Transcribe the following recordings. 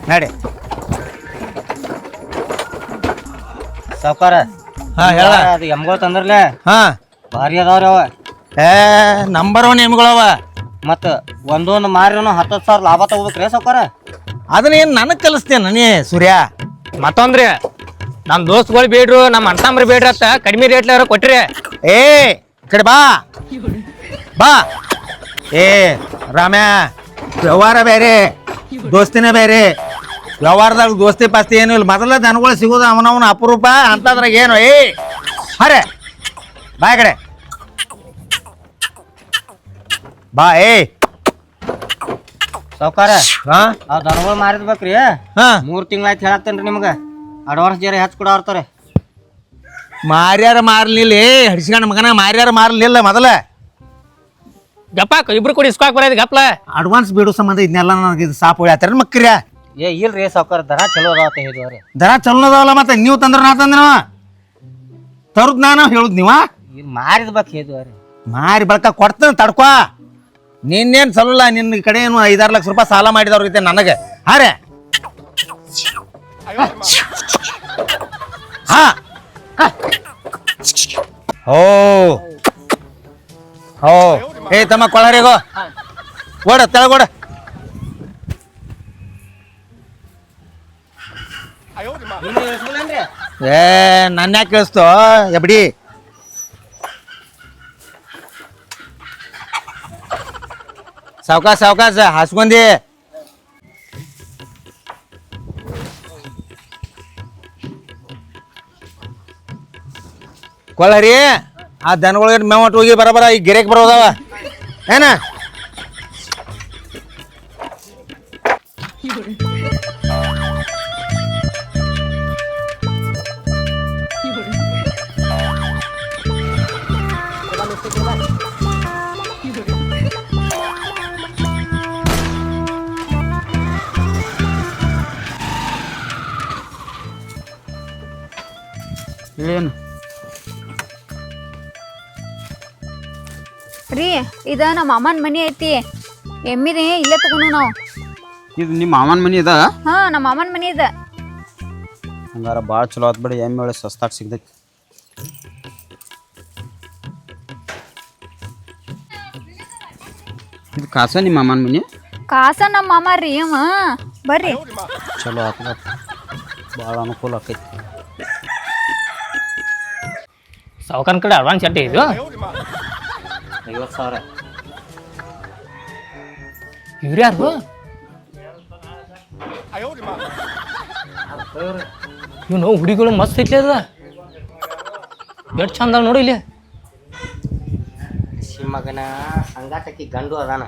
ನಡಿ ಸಾವ್ಕಾರ. ಹಾ ಹೇಳ. ಅದು ಎಮ್ಗಳು ತಂದ್ರಲೆ ಹಾ ಭಾರಿ ಅದಾವ್ರಿ ಅವ. ನಂಬರ್ 1 ಎಮ್ಗಳವ. ಮತ್ತ ಒಂದೊಂದು ಮಾರಿನೂ 10,000 ಲಾಭ ತಗೋಬೇಕ್ರಿ ಸಾವ್ಕಾರ. ಅದನ್ನ ಏನ್ ನನಗ್ ಕಲಿಸ್ತೇನ ನೀ ಸೂರ್ಯ? ಮತ್ತೊಂದ್ರಿ ನಮ್ ದೋಸ್ತಗಳು ಬೇಡ್ರು ನಮ್ಮ ಅಣ್ತಂಬ್ರಿ ಬೇಡ್ರಿ ಅಂತ ಕಡಿಮೆ ರೇಟ್ಲ ಕೊಟ್ರಿ. ಏ ಕಡೆ ಬಾ ಬಾ. ಏ ರಾಮ್ಯ, ವ್ಯವಹಾರ ಬೇರೆ ದೋಸ್ತಿನೇ ಬೇರೆ. ವ್ಯವಹಾರದಾಗ ದೋಸ್ತಿ ಪಾಸ್ತಿ ಏನು ಇಲ್ಲ. ಮೊದಲ ದನಗಳು ಸಿಗೋದು ಅವನವನ ಅಪರೂಪ ಅಂತದ್ರಾಗ ಏನು. ಏ ಅರೆ ಬಾ ಕಡೆ ಬಾ. ಏ ಸಾವ್ಕಾರ, ಹಾ ಆ ದನಗಳು ಮಾರಿದ್ಬೇಕ್ರಿ. ಹಾ 3 ತಿಂಗಳಾಯ್ತು ಹೇಳತ್ತೇನ್ರಿ ನಿಮ್ಗೆ. ಅಡ್ವಾನ್ಸ್ ಜರ ಹೆಚ್ಚು ಕೊಡಾರ್ತಾರೆ. ಮಾರ್ಯಾರ ಮಾರ್ಲಿಲ್ಲ. ಹಡಿಸ್ಕೊಂಡ ಮಗನ ಮಾರ್ಯಾರ ಮಾರ್ಲಿಲ್ಲ. ಮೊದಲ ಗಪ್ಪ ಇಬ್ರು ಕೂಡ ಇಸ್ಕಾಕ್ ಬರೋದು ಗಪ್ಲ. ಅಡ್ವಾನ್ಸ್ ಬಿಡೋ ಸಂಬಂಧ ಇದನ್ನೆಲ್ಲ ನನಗೆ ಇದು ಸಾಪ್ ಹೊಳ್ಯಾತಾರ ಮಕ್ಕ್ರ್ಯಾ. ಏ ಇಲ್ರಿ ಸಾವ್ಕಾರ, ದನ ಚಲೋ ಅದಾವತ್ತ ಹೇಳಿದ್ರಿ. ದನ ಚಲೋ ಅದಾವಲ್ಲ. ಮತ್ತೆ ನೀವು ತಂದ್ರ ನಾ ತಂದ್ರ ತರುದ್ ನಾನು ಹೇಳುದ್ ನೀವ. ಮಾರಿದ್ಬೇಕು ಹೇಳಿದ್ರಿ. ಮಾರಿ ಬಳಕ ಕೊಡ್ತೇನೆ ತಡ್ಕೊ. ನಿನ್ನೇನು ಸಲಲ್ಲ. ನಿನ್ನ ಕಡೆ ಏನು 5-6 ಲಕ್ಷ ರೂಪಾಯಿ ಸಾಲ ಮಾಡಿದವ್ರು ಐತೆ ನನಗೆ. ಹಾರೆ ಹಾ ಓ ಹೋ. ಏ ತಮ್ಮ ಕೊಳರಿಗೋ ಓಡ ತೆಳಗೋಡ. ಏ ನನ್ನ ಯಾಕೆ ಕೇಳಿಸ್ತು ಎಬ್ಡಿ? ಸಾವ್ಕಾಶ ಸಾವ್ಕಾಶ ಹಾಸ್ಕೊಂಡಿ. ಕೊಳ್ಳರಿ ಆ ದನಗಳಿಗೆ ಮೇವಟ್ ಹೋಗಿ ಬರಬರ ಈ ಗಿರೇಕ್ ಬರೋದವ ಏನ? ಏನು ರೀ ಇದ ನಮ್ಮ ಮಾಮನ ಮನಿ ಐತಿ. ಎಮ್ಮಿರಿ ಇಲ್ಲೇ ತಗೊಂಡು ನಾವು. ಇದು ನಿಮ್ಮ ಮಾಮನ ಮನಿ ಅದ? ಹಾ ನಮ್ಮ ಮಾಮನ ಮನಿ ಇದ. ಹಂಗಾರ ಭಾಳ ಚಲೋ ಆತ್ ಬಿಡಿ. ಎಮ್ಮೆ ಒಳ್ಳೆ ಸಸ್ತಾಗಿ ಸಿಗ್ತೈತಿ. ಇದು ಕಾಸ ನಿಮ್ಮ ಮಾಮನ ಮನಿ? ಕಾಸ ನಮ್ಮ ಮಾಮ ರೀ ಅವ. ಬರ್ರಿ ಚಲೋ ಆತ್ ಭಾಳ ಅನುಕೂಲ ಆಕೈತಿ. ಸಾವ್ಕಾರನ ಕಡೆ ಅಡ್ವಾನ್ಸ್ ಎಟ್ಟೆ ಇದು? 50,000. ಇವ್ರು ಯಾರು? ಇವನು ಹುಡುಗಿಗಳು ಮಸ್ತ್ ಐತ್ಲಿ ಅದ. ಎಷ್ಟು ಚಂದ ನೋಡಿ ಇಲ್ಲಿ. ಮಗನ ಸಂಗಾಟಕ್ಕೆ ಗಂಡು ಅದಾನ.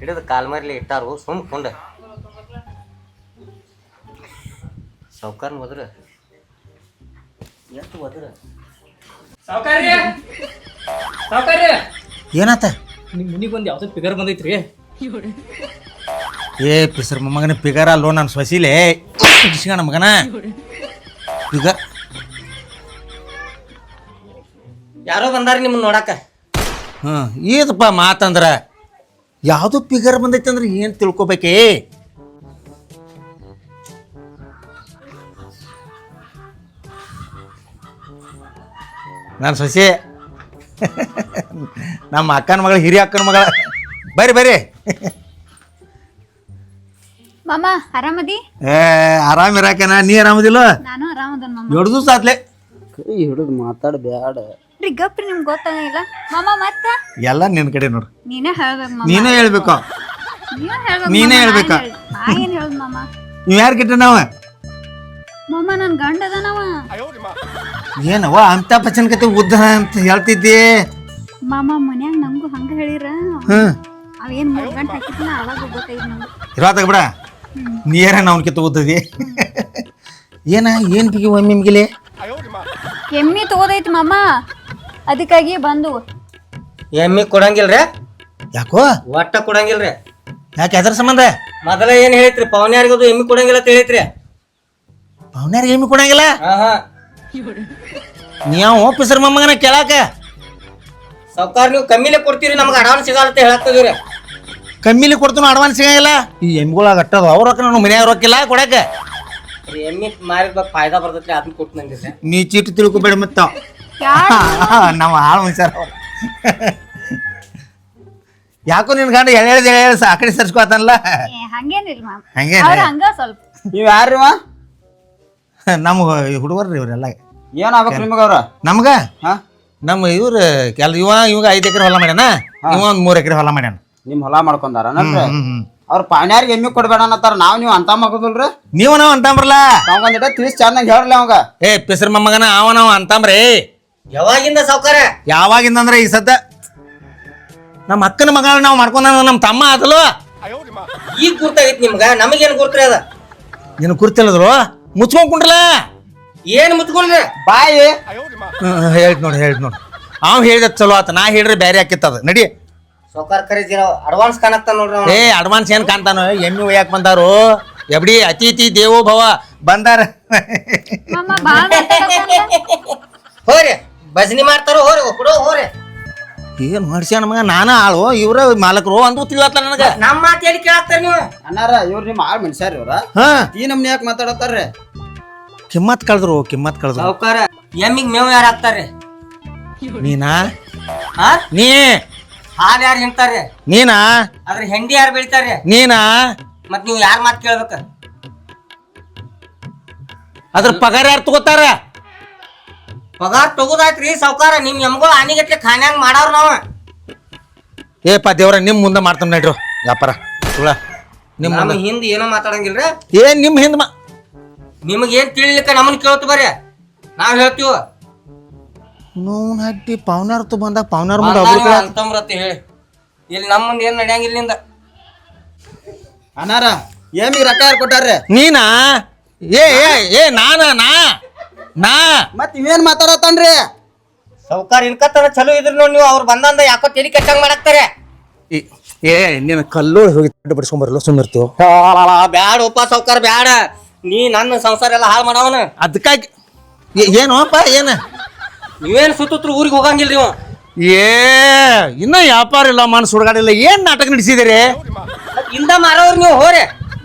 ಹಿಡಿದು ಕಾಲ್ಮರ್ಲಿ ಇಟ್ಟಾರು ಸುಮ್ಕೊಂಡ. ಸಾವ್ಕಾರನ ಹೋದ್ರ ಎಷ್ಟು ಹೋದ್ರ? ಏನಾತ? ನಿಮ್ಮ ಮನಿಗೆ ಒಂದು ಯಾವ್ದು ಪಿಗರ್ ಬಂದೈತ್ರಿ. ಏ ಪಿಸರ್ ಮಗನ ಪಿಗರ್ ಅಲ್ಲೋ ನಾನು ಸ್ವಸಿಲೆ ಇಸ್ಕೊಂಡ ಮಗನ ಪಿಗರ್. ಯಾರೋ ಬಂದಾರ ನಿಮ್ಮನ್ನ ನೋಡಾಕ. ಏದಪ್ಪ ಮಾತಂದ್ರ ಯಾವುದು ಪಿಗರ್ ಬಂದೈತೆ ಅಂದ್ರೆ ಏನು ತಿಳ್ಕೊಬೇಕೇ? ನಾನು ಸೊಸೆ ನಮ್ಮ ಅಕ್ಕನ ಮಗಳ ಹಿರಿಯ ಅಕ್ಕನ ಮಗಳ. ಬರ್ರಿ ಬರ್ರಿ. ಮಾಮ ಆರಾಮದಿ? ಆರಾಮ್ ಇರಾಕೇನ? ನೀ ಆರಾಮದಿಲ್ಲ? ನಾನು ಆರಾಮದನ್ ಮಾಮ. 2 ದಿವಸ ಆತ್ಲೆ. ಕೈ ಹಿಡಿದು ಮಾತಾಡ ಬ್ಯಾಡ. ರೀ ಗಪ್ರಿ ನಿಮ್ಗೆ ಗೊತ್ತಾಗಿಲ್ಲ ಮಾಮ. ಮತ್ತ ಎಲ್ಲ ನಿನ್ನ ಕಡೆ ನೋಡು. ನೀನೇ ಹೇಳ್ಬೇಕು ಮಾಮ. ನೀನೇ ಹೇಳ್ಬೇಕು. ನೀನೇ ಹೇಳ್ಬೇಕ. ನಾ ಏನ್ ಹೇಳ್ದ ಮಾಮ? ನೀವು ಯಾರು ಗಿಟ್ಟ ನಾವ? ಮಾಮ ನನ್ ಗಂಡ ಅದಾನವ. ಏನವ ಅಂತ ಪಚನ್ ಕತೆ ಉದ್ದ ಅಂತ ಹೇಳ್ತಿದ್ದಿ? ಮಾಮ ಮನ್ಯಾಗ ನಂಗೂ ಹಂಗ ಹೇಳಿರ. ಅವೇನ್ 3 ಗಂಟೆ ಹಾಕಿದ್ನ ಅವಾಗ ಗೊತ್ತಾಯ್ತು ನಂಗೆ. ಇರೋದಾಗ ಬಿಡ. ನೀರ ನಾವು ಕಿತ್ತ ಓದದಿ. ಏನು ಬಿಗಿ ಒಮ್ಮಿಗಿಲೆ? ಎಮ್ಮಿ ತಗೋದೈತಿ ಮಾಮ, ಅದಕ್ಕಾಗಿ ಬಂದು. ಎಮ್ಮಿ ಕೊಡಂಗಿಲ್ರಿ? ಯಾಕೋ ಒಟ್ಟ ಕೊಡಂಗಿಲ್ರಿ? ಯಾಕೆ ಅದ್ರ ಸಂಬಂಧ? ಮೊದಲ ಏನ್ ಹೇಳಿತ್ರಿ? ಪವನ್ಯಾರಿಗದು ಎಮ್ಮಿ ಕೊಡಂಗಿಲ್ಲ ಅಂತ ಹೇಳಿತ್ರಿ. ಪವನ್ಯಾರಿಗೆ ಎಮ್ಮಿ ಕೊಡಂಗಿಲ್ಲ? ನೀವು ಪಿಸರ್ ಮೊಮ್ಮಗನ ಕೇಳಾಕ ಸಾವ್ಕಾರ ನೀವು ಕಮ್ಮಿಲೆ ಕೊಡ್ತೀರಿ, ನಮ್ಗೆ ಅಡ್ವಾನ್ಸ್ ಸಿಗಲ್ಲ ಅಂತ ಹೇಳತ್ತದ್ರಿ. ಕಮ್ಮಿಲಿ ಕೊಡ್ತಾನು ಅಡ್ವಾನ್ಸ್ ಸಿಗಂಗಿಲ್ಲ ಈ ಎಮ್ಮಿಗಳಾಗ ಅಟ್ಟದು ಅವ್ರ ರೊಕ್ಕ ನಾನು ಮನ್ಯಾಗ ರೊಕ್ಕಿಲ್ಲ ಕೊಡಕ್ಕೆ ಎಮ್ಮಿ ಮಾರಿದ ಫಾಯ್ದಾ ಬರ್ತೈತಿ ಅದನ್ನ ಕೊಟ್ಟು ನಂದಿದ್ದೆ. ನೀ ಚೀಟಿ ತಿಳ್ಕೊಬೇಡ ಮತ್ತ ನಮ್ಮ ಹಾಳು ಮನುಷ್ಯರ ಯಾಕೋ ನಿನ್ ಗಂಡ ಎಳೆ ಆ ಕಡೆ ಸರ್ಸ್ಕೊತಾನಲ್ಲ ಹಂಗೇನಿಲ್ಲ ಮಾಮ ಹಂಗೇನ ಅವ್ರ ಹಂಗ ಸ್ವಲ್ಪ ನೀವ್ ಯಾರ್ರಿ ನಮ್ಮ ಹುಡುಗರ್ರಿ ಇವ್ರೆಲ್ಲ ಏನಾಗ್ಬೇಕು ನಿಮಗ ಅವ್ರ ನಮ್ಗ ಹಾ ನಮ್ಮ ಇವ್ರು ಇವಾಗ 5 ಎಕರೆ ಹೊಲ ಮಾಡ್ಯಾನ ಇವ ಒಂದ್ 3 ಎಕರೆ ಹೊಲ ಮಾಡ್ಯಾನ. ನಿಮ್ ಹೊಲ ಮಾಡ್ಕೊಂಡಾರ ಅವ್ರ ಪಾಣ್ಯಾರಿಗೆ ಎಮ್ಮಿ ಕೊಡ್ಬೇಡ ಅನ್ನತ್ತಾರ ನೀವು ಅಂತ ಮಗದಲ್ರಿ ನೀವು ನಾವ್ ಅಂತಂಬ್ರಲ್ಲ ನಾವಂದಿಟ ತಿಳಿಸ್ ಚೆನ್ನಾಗಿ ಹೇಳ್ರಿ ಅವಂಗ ಏ ಪಿಸ್ರ ಮೊಮ್ಮಗನ ಅವ ನಾವ್ ಅಂತಂಬ್ರಿ ಯಾವಾಗಿಂದ ಸಾವ್ಕಾರ? ಯಾವಾಗಿಂದ ಅಂದ್ರೆ ಈ ಸದ್ದ ನಮ್ಮ ಅಕ್ಕನ ಮಗಳ ನಾವ್ ಮಾಡ್ಕೊಂಡ ನಮ್ಮ ತಮ್ಮ ಆತಲು ಈಗ ಗುರ್ತಾಗೈತಿ ನಿಮ್ಗ, ನಮಗೇನ್ ಗುರ್ತ್ರಿ ಅದ? ನಿನ್ ಕುರ್ತಿಲ್ಲದ್ರು ಮುಚ್ಕೊಂಡ್ ಕುಂಡ್ರಲ್ಲ ಏನ್ ಮುತ್ಕೊಂಡ್ರಿ? ಬಾಯಿ ಹೇಳ್ದ್ ನೋಡಿ ಅವ್ ಹೇಳಿದ ಚಲೋ ಆತ ನಾ ಹೇಳ್ರಿ ಬ್ಯಾರೆ ಹಾಕಿತ್ತದ ನಡಿ ಸಾವ್ಕಾರ ಕರೀತೀರ ಅಡ್ವಾನ್ಸ್ ಕಾಣಕ್ತಾನ ನೋಡ್ರಿ ಅವ. ಏ ಅಡ್ವಾನ್ಸ್ ಏನ್ ಕಾಣ್ತಾನ ಎಮ್ಮಿ ಒಯ್ಯಾಕ ಬಂದಾರು ಎಬ್ಡಿ ಅತಿಥಿ ದೇವೋ ಭವ ಬಂದಾರ ಮಾಮ ಬಾಳ ಹೋರಿ ಭಜನಿ ಮಾಡ್ತಾರೋ ಹೋರಿ ಕೊಡೋ ಹೋರಿ. ಏನ್ ಮಾಡ್ಸ್ಯಾನ ಮಗ ನಾನ ಆಳು ಇವ್ರ ಮಾಲಕರು ಅಂದು ತಿಳಿಯತ್ತ ನನಗ ನಮ್ಮ ಮಾತು ಎಲ್ಲಿ ಕೇಳಾಕ್ತಾರ ನೀವು? ಅನ್ನಾರ ಇವ್ರ ನಿಮ್ ಆಳ್ ಮನುಷ್ಯಾರ ಇವ್ರ ಹಾ ಈ ನಮ್ನಿ ಯಾಕೆ ಮಾತಾಡತ್ತಾರ್ರಿ ಕಿಮ್ಮತ್ ಕಳ್ದ್ರು ಸಾವ್ಕಾರ ಎಮ್ಮಿಗ್ ಮೇವ್ ಯಾರು ಹಾಕ್ತಾರ್ರಿ? ನೀನಾ ಹಾ ನೀ ಹಾಲು ಯಾರು ಹಿಂಡ್ತಾರ್ರಿ? ನೀನಾ ಅದ್ರ ಹೆಂಡಿ ಯಾರು ಬೆಳಿತಾರ್ರಿ? ನೀನಾ ಮತ್ ನೀವು ಯಾರ ಮಾತು ಕೇಳ್ಬೇಕ? ಅದ್ರ ಪಗಾರ ಯಾರು ತಗೋತಾರ ಪಗಾರ ತಗೋದಾಯ್ತ್ರಿ ಸಾವ್ಕಾರ. ನಿಮ್ ಎಮ್ಗಳು ಆನಿಗಟ್ಲೆ ಖಾನ್ಯಾಂಗ್ ಮಾಡವ್ರ ನಾವ. ಏಪ ದೇವ್ರ ನಿಮ್ ಮುಂದೆ ಮಾಡ್ತಾನ ನಡ್ರು ವ್ಯಾಪಾರ ಸುಳ ನಿಮ್ ನಮ್ಮ ಮುಂದೆ ಹಿಂದ್ ಏನೋ ಮಾತಾಡಂಗಿಲ್ರಿ. ಏನ್ ನಿಮ್ ಹಿಂದ್ ನಿಮಗ್ ಏನ್ ತಿಳಿಲಿಕ್ಕ ನಮ್ಮನ್ ಕೇಳ್ತು ಬರ್ರಿ, ನಾವ್ ಹೇಳ್ತೀವ. ನೋನ್ ಹಟ್ಟಿ ಪಾವನಾರ್ತು ಬಂದಾಗ ಪಾವನಾರ್ ಮುಂದೆ ಒಬ್ರು ಅಂತಮ್ರತಿ ಹೇಳಿ ಇಲ್ಲಿ ನಮ್ಮ ಮುಂದೆ ಏನ್ ನಡೆಯಂಗಿಲ್ಲ ನಿಂದ. ಅನ್ನಾರ ಏಮಿಗೆ ರೊಕ್ಕ ಯಾರು ಕೊಟ್ಟಾರ್ರಿ ನೀನಾ ಏ ಏ ಏ ನಾನಾ ನಾ ಮತ್ ಇವೇನ್ ಮಾತಾಡತ್ತಾನ್ರಿ ಸಾವ್ಕಾರ ಇನ್ಕತ್ತನ ಚಲೋ ಇದ್ರಿ ನೋಡಿ ನೀವು. ಅವ್ರು ಬಂದಂದ ಯಾಕೋ ತೆಲಿ ಕೆಟ್ಟಂಗ್ ಮಾಡಾಕ್ತಾರೆ. ಏ ನೀನು ಕಲ್ಲು ಹೋಗಿ ಬಿಡಿಸ್ಕೊಂಬರಲ್ಲ ಸುಮ್ಮಿರ್ತೀವಿ ಬ್ಯಾಡ ಉಪ ಸಾವ್ಕಾರ ಬ್ಯಾಡ. ನೀ ನನ್ನ ಸಂಸಾರ ಎಲ್ಲ ಹಾಳು ಮಾಡವನ. ಅದಕ್ಕಾಗಿ ಏನೋಪ್ಪ ಏನ ನೀವೇನ್ ಸುತ್ತೂರು ಊರಿಗೆ ಹೋಗಂಗಿಲ್ರಿ ಇವ. ಏ ಇನ್ನ ವ್ಯಾಪಾರ ಇಲ್ಲ ಮನಸ್ಸು ಹುಡುಗಾಡಿಲ್ಲ ಏನ್ ನಾಟಕ ನಡೆಸಿದಿರಿ ಇಂದ ಮಾರವ್ರು ನೀವು ಹೋರಿ.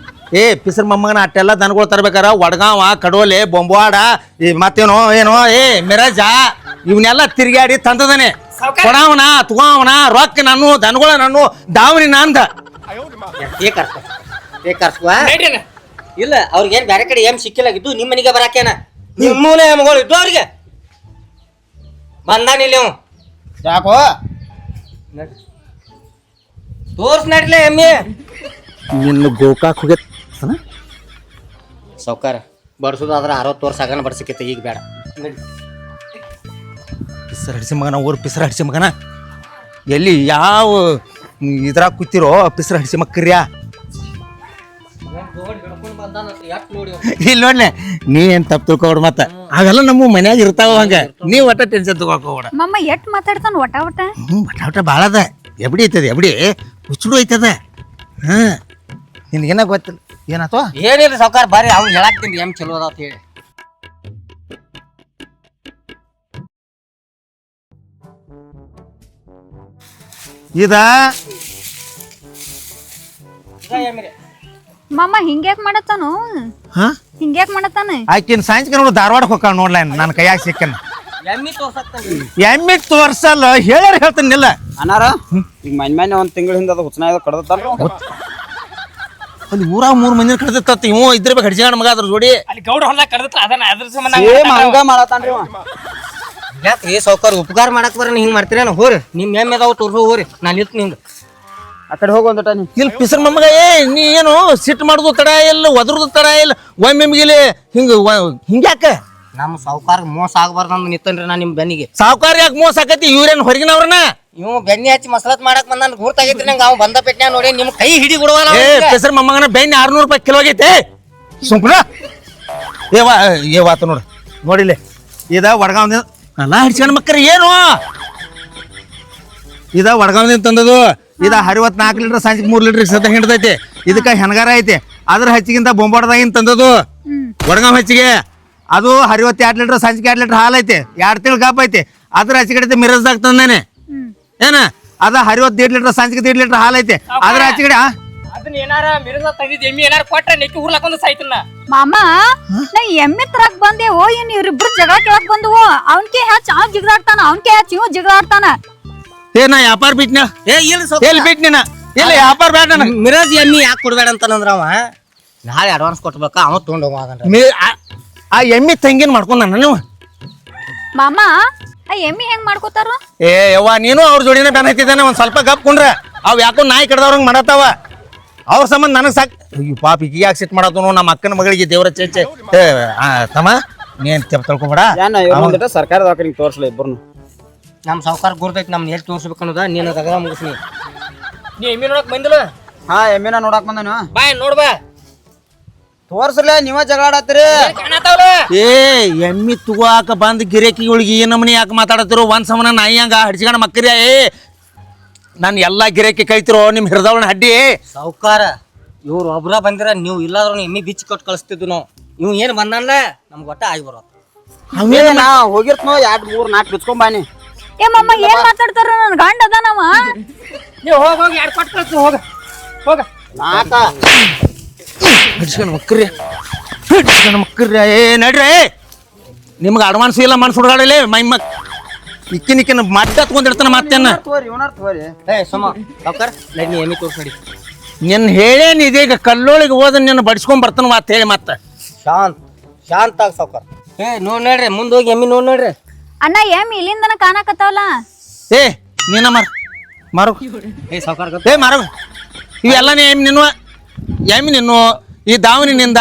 ಏ ಪಿಸರ್ ಮೊಮ್ಮಗನ ಅಟ್ಟೆಲ್ಲ ದನಗಳು ತರ್ಬೇಕಾರ ವಡಗಾವ ಕಡೋಲೆ ಬೊಂಬವಾಡ ಮತ್ತೇನೋ ಏನೋ ಏ ಮಿರಾಜ ಇವನ್ನೆಲ್ಲ ತಿರ್ಗಾಡಿ ತಂದದನೆ ಕೊಡವನ ತಗೋವನ ರೊಕ್ಕ ನಾನು ದನಗಳ ನಾನು ದಾವಣಿ ನಂದ ಇಲ್ಲ ಅವ್ರಿಗೇನ್ ಬೇರೆ ಕಡೆ ಏನ್ ಸಿಕ್ಕಿಲ್ಲಾಗಿದ್ದು ನಿಮ್ಮ ಮನೆಗೆ ಬರಾಕೇನ ನಿಮ್ಮೂಲೆ ಎಮ್ಗಳು ಇದ್ದು ಅವ್ರಿಗೆ ಬಂದಾನಿಲ್ಲ ಅವ. ಯಾಕೋ ತೋರ್ಸ್ ನಡ್ಲೆ ಎಮ್ಮಿ ನಿನ್ನ ಗೋಕಾಕ್ ಹೋಗಿ ಸಾವ್ಕಾರ ಬಡ್ಸೋದು ಆದ್ರೆ 60 ವರ್ಷ ಆಗನ ಬಡ್ಸಕ್ಕಿತ್ತ ಈಗ ಬೇಡ. ಪಿಸರ್ ಹಡಿಸಿ ಮಗನ ಊರು ಪಿಸರ್ ಹಡಿಸಿ ಮಗನ ಎಲ್ಲಿ ಯಾವ ಇದ್ರಾಗ ಕೂತಿರೋ ಪಿಸರ್ ಹಡಿಸಿ ಮಕ್ಕರ್ಯಾ ಇಲ್ಲಿ ನೋಡ್ಲೆ ನೀ ಏನ್ ತಪ್ಪು ತಿಳ್ಕೊಬೇಡ ಮತ್ತ ಅವೆಲ್ಲ ನಮ್ಮ ಮನ್ಯಾಗ ಇರ್ತಾವ ಹಂಗ ನೀವ್ ಒಟ್ಟ ಟೆನ್ಷನ್ ತಗೋಕೋಬೇಡ ಮಾಮ ಎಟ್ ಮಾತಾಡ್ತಾನ ಒಟ ಒಟ ಭಾಳ ಅದ ಎಬ್ಡಿ ಐತದ ಎಬ್ಡಿ ಹುಚ್ಚುಡು ಐತದ ಹಾ ನಿನ್ಗೇನ ಗೊತ್ತಿಲ್ಲ ಏನಾತೋ ಏನಿಲ್ಲ ಸಾವ್ಕಾರ ಬರ್ರಿ ಅವ್ನು ಹೇಳಾಕ್ತೀನಿ ಏನ್ ಚಲೋ ಅದ ಅಂತ ಹೇಳಿ. ಇದ ಮಾಮ ಹಿಂಗ್ಯಾಕ್ ಮಾಡತ್ತಾನು ಹಾ ಹಿಂಗ್ಯಾಕ್ ಮಾಡತ್ತಾನ ಆಕಿನ ಸಾಯಂಕಾಲ ನೋಡು ಧಾರವಾಡಕ್ಕೆ ಹೋಗ್ತಾಳ ನೋಡ್ಲ ನನ್ನ ಕೈಯಾಗ ಸಿಕ್ಕನ ಎಮ್ಮಿ ತೋರ್ಸಕ್ತಾನೆ ಎಮ್ಮಿ ತೋರ್ಸಲ್ಲ ಹೇಳ್ಯಾರ ಹೇಳ್ತಾನಿಲ್ಲ ಅನ್ನಾರ ಈಗ ಮನೆ ಒಂದ್ ತಿಂಗಳ ಹಿಂದ ಅದು ಹುಚ್ಚನಾಯ್ದ ಕಡ್ದತ್ತಲ್ರಿ ಅಲ್ಲಿ ಊರಾಗ 3 ಮಂದಿ ಕಡ್ದಿತ್ತ ಇವ ಇದ್ರಬೇಕು ಹಡಿಸಿಗಾಣ ಮಗ ಅದ್ರ ಜೋಡಿ ಅಲ್ಲಿ ಗೌಡ ಹೊಲ ಕಡದ್ರ ಅದನ್ನ ಅದ್ರ ಸಂಬಂಧ ಸೇಮ್ ಹಂಗ ಮಾಡತಾನ್ರಿ ಅವ ಯಾಕ್ರಿ ಸಾವ್ಕಾರ ಉಪಕಾರ ಮಾಡಕ್ ಬರ ಹಿಂಗ್ ಮಾಡ್ತೀರೇನ ಹೋರಿ ನಿಮ್ ಎಮ್ಮೆ ಅದಾವ ತೋರ್ಸೋ ಹೋರಿ ನಾನು ಇತ್ತು ನಿಂಗ ಆ ಕಡೆ ಹೋಗಿ ಒಂದಟ ನೀ ಇಲ್ಲಿ ಪಿಸರ್ ಮೊಮ್ಮಗ ಏ ನೀ ಏನು ಸಿಟ್ಟು ಮಾಡುದು ತಡ ಇಲ್ಲ ಒದ್ರದು ತಡ ಇಲ್ಲ ಒಮ್ಮೆಮ್ಗಿಲಿ ಹಿಂಗ್ಯಾಕ ನಮ್ಮ ಸಾವ್ಕಾರ ಮೋಸ ಆಗ್ಬಾರ್ದಂದು ನಿತ್ತನ್ರಿ ನಾ ನಿಮ್ ಬೆನ್ನಿಗೆ. ಸಾವುಕಾರ ಯಾಕೆ ಮೋಸ ಆಕತಿ ಇವ್ರೇನು ಹೊರಗಿನವ್ರನ್ನ ಇವ್ ಬೆನ್ನಿ ಹಚ್ಚಿ ಮಸಲತ್ ಮಾಡಕ್ ಬಂದ ಗುರ್ತಾಗೈತ್ರಿ ನಂಗೆ ಅವ್ ಬಂದ ಪೆಟ್ನ್ಯಾ ನೋಡಿ ನಿಮ್ ಕೈ ಹಿಡಿ ಬಿಡುವಲ್ಲ. ಏ ಪಿಸರ್ ಮೊಮ್ಮಗನ ಬೆಣ್ಣೆ 600 ರೂಪಾಯಿ ಕಿಲೋ ಆಗೈತೆ ಸುಂಕುನ ಏವಾತ ನೋಡು ನೋಡಿಲ್ಲ ಇದ ವಡಗಾವ್ದಿಂದ ಅಲ್ಲ ಹಿಡ್ಸ್ಕೊಂಡ್ ಮಕ್ಕರಿ ಏನು ಇದ ವಡಗಾವ್ದಿಂದ ತಂದದು ಇದ 64 ಲೀಟರ್ ಸಂಜೆ 3 ಲೀಟರ್ ಸದ ಹಿಡ್ದೈತಿ ಇದಕ್ಕ ಹೆಣಗಾರ ಐತಿ ಅದ್ರ ಹಚ್ಚಿಗಿಂತ ಬೊಂಬಾಡ್ದಾಗಿಂದ ತಂದದು ವಡಗಾವ್ ಹಚ್ಚಿಗೆ ಅದು 62 ಲೀಟರ್ ಸಂಜೆ 2 ಲೀಟರ್ ಹಾಲು ಐತಿ 2 ತಿಂಗಳು ಗಾಪ್ ಐತಿ ಅದ್ರ ಹಚ್ಚಿಗಡೆ ಮಿರಜ್ದಾಗ ತಂದಾನೆ ಏನ ಅದ ಹರಿವತ್ತು 1.5 ಲೀಟರ್ ಸಂಜಿಗೆ 1.5 ಲೀಟರ್ ಹಾಲು ಐತೆ ಅದ್ರ ಆಚೆಗಡೆ ಅದನ್ನ ಏನಾರ ಮಿರಸ ತೆಗಿದ್ ಎಮ್ಮಿ ಏನಾರ ಕೊಟ್ರೆ ನೆಕ್ಕಿ ಊರ್ಲಾಕೊಂಡ್ ಸಾಯ್ತನ ಮಾಮ ನಾ ಎಮ್ಮೆ ತರಕ್ ಬಂದೆ ಓ ಇನ್ ಇವ್ರಿಬ್ರು ಜಗಳ ಕೇಳಕ್ ಬಂದವು ಅವನ್ಕೆ ಹೆಚ್ಚ ಅವ್ ಜಿಗದಾಡ್ತಾನ ಅವನ್ಕೆ ಹೆಚ್ಚ ಇವ್ ಜಿಗದಾಡ್ತಾನ ಏ ನಾ ವ್ಯಾಪಾರ ಬಿಟ್ನ ಏ ಇಲ್ಲ ಸ್ವಲ್ಪ ಎಲ್ಲಿ ಬಿಟ್ನಿನ ಇಲ್ಲ ವ್ಯಾಪಾರ ಬೇಡ ನನಗೆ ಮಿರಾಜ್ ಎಮ್ಮಿ ಯಾಕೆ ಕೊಡ್ಬೇಡ ಅಂತಂದ್ರ ಅವ ನಾಳೆ ಅಡ್ವಾನ್ಸ್ ಕೊಟ್ಬೇಕ ಅವ ತೊಗೊಂಡ್ ಹೋಗೋದನ್ರಿ ಆ ಎಮ್ಮಿ ತಂಗಿನ ಮಾಡ್ಕೊಂಡ ನೀವು ಮಾಮ ಆ ಎಮ್ಮಿ ಹೆಂಗ್ ಮಾಡ್ಕೋತಾರ ಏ ಯವ್ವ ನೀನು ಅವ್ರ ಜೋಡಿನ ಬೆನ್ ಹತ್ತಿದ್ದಾನೆ ಒಂದ್ ಸ್ವಲ್ಪ ಗಪ್ ಕುಂಡ್ರ ಅವ್ ಯಾಕೋ ನಾಯಿ ಕಡ್ದವ್ರಂಗ್ ಮಾಡತ್ತಾವ ಅವ್ರ ಸಂಬಂಧ ನನಗ್ ಸಾಕ್ ಅಯ್ಯೋ ಪಾಪ ಈಗ ಯಾಕೆ ಸಿಟ್ ಮಾಡತ್ತನು ನಮ್ಮ ಅಕ್ಕನ ಮಗಳಿಗೆ ದೇವ್ರ ಚೇಚೆ ತಮ್ಮ ನೀನ್ ತಿಳ್ಕೊಂಬೇಡ ಏನ ಸರ್ಕಾರ ದವಾಖಾನಿಗೆ ತೋರ್ಸಲ ಇಬ್ಬರು ನಮ್ಮ ಸಾವುಕಾರ ಗುರ್ತೈತಿ ನಮ್ನ ಎಲ್ಲಿ ತೋರ್ಸ್ಬೇಕು ಅನ್ನೋದ ನೀನು ತಗದ ಮುಗಿಸ್ನಿ ನೀ ಎಮ್ಮಿ ನೋಡಕ್ ಬಂದಿಲ್ಲ ಹಾ ಎಮ್ಮಿನ ನೋಡಾಕ್ ಬಂದ ನೀವು ಬಾ ನೋಡ್ ಬಾ ತೋರ್ಸಲೇ ನೀವ ಜಗಳಾಡತ್ತೀರಿ ಕಾಣತಾವಲ್ಲ ಏ ಎಮ್ಮಿ ತಗೋಕ ಬಂದ್ ಗಿರೇಕಿಗಳಿಗೆ ಈ ನಮನಿ ಯಾಕೆ ಮಾತಾಡತ್ತಿರೋ ಒಂದ್ ಸಮನ ನಾಯಿ ಹಂಗ ಹಡ್ಸಿಗಣ ಮಕ್ಕರಿಯ ಏ ನಾನು ಎಲ್ಲಾ ಗಿರೇಕಿ ಕೈತಿರೋ ನಿಮ್ ಹಿರಿದವನ ಹಡ್ಡಿ ಸಾವುಕಾರ ಇವ್ರು ಒಬ್ರ ಬಂದಿರ ನೀವು ಇಲ್ಲಾದ್ರೂ ಎಮ್ಮಿ ಬಿಚ್ಚಿ ಕೊಟ್ಟು ಕಳಿಸ್ತಿದ್ವು ನಾವು ಇವ್ ಏನ್ ಬಂದಲ್ಲ ನಮ್ಗೆ ಒಟ್ಟ ಆಗಿ ಬರೋ ನಾ ಹೋಗಿರ್ತನೋ 2 3 4 ಬಿಚ್ಕೊಂಬಾನಿ ಏ ಮಮ್ಮ ಏನ್ ಮಾತಾಡ್ತಾರ ನನ್ ಗಂಡ ಅದಾನವ ನೀವು ಹೋಗಿ 2 ಕೊಟ್ಟು ಕಳ್ಸು ಹೋಗ ನಾಕ ಹಡ್ಸಿಗಣ ಮಕ್ಕರಿಯ ಹಡ್ಸಿಗಣ ಮಕ್ಕರಿಯ ಏ ನಡ್ರಿ ನಿಮ್ಗೆ ಅಡ್ವಾನ್ಸ್ ಇಲ್ಲ ಮನ್ಸು ಹುಡುಗಾಡಲೇ ಮೈಮಕ್ ಇಕ್ಕಿನ ಮಡ್ಡ ತಗೊಂಡಿರ್ತಾನ ಮತ್ತೇನ ತೋರಿ ಇವನಾರ್ ತೋರಿ ಏ ಸಮ ಸಾವುಕಾರ ನೀ ಎಮ್ಮಿ ತೋರ್ಸ್ ನಡಿ ನಿನ್ನ ಹೇಳೇನ್ ಇದೀಗ ಕಲ್ಲೋಳಿಗೆ ಹೋದ ನಿನ್ನ ಬಡಿಸ್ಕೊಂಡ್ ಬರ್ತಾನ ಮಾತ್ ಹೇಳಿ ಮತ್ತ ಶಾಂತ ಆಗಿ ಸಾವುಕಾರ ಏ ನೋಡ್ ನೋಡ್ರಿ ಮುಂದೆ ಹೋಗಿ ಎಮ್ಮಿ ನೋಡ್ ನೋಡ್ರಿ ಅಣ್ಣ ಎಮ್ಮಿ ಇಲ್ಲಿಂದನ ಕಾಣಕತ್ತಾವಲ್ಲ ಏ ನೀನ ಮಾರು ಏ ಸಾವುಕಾರ ಏ ಮಾರು ಇವೆಲ್ಲ ಎಮ್ಮಿ ನಿನ್ನು ಈ ದಾವನಿನಿಂದ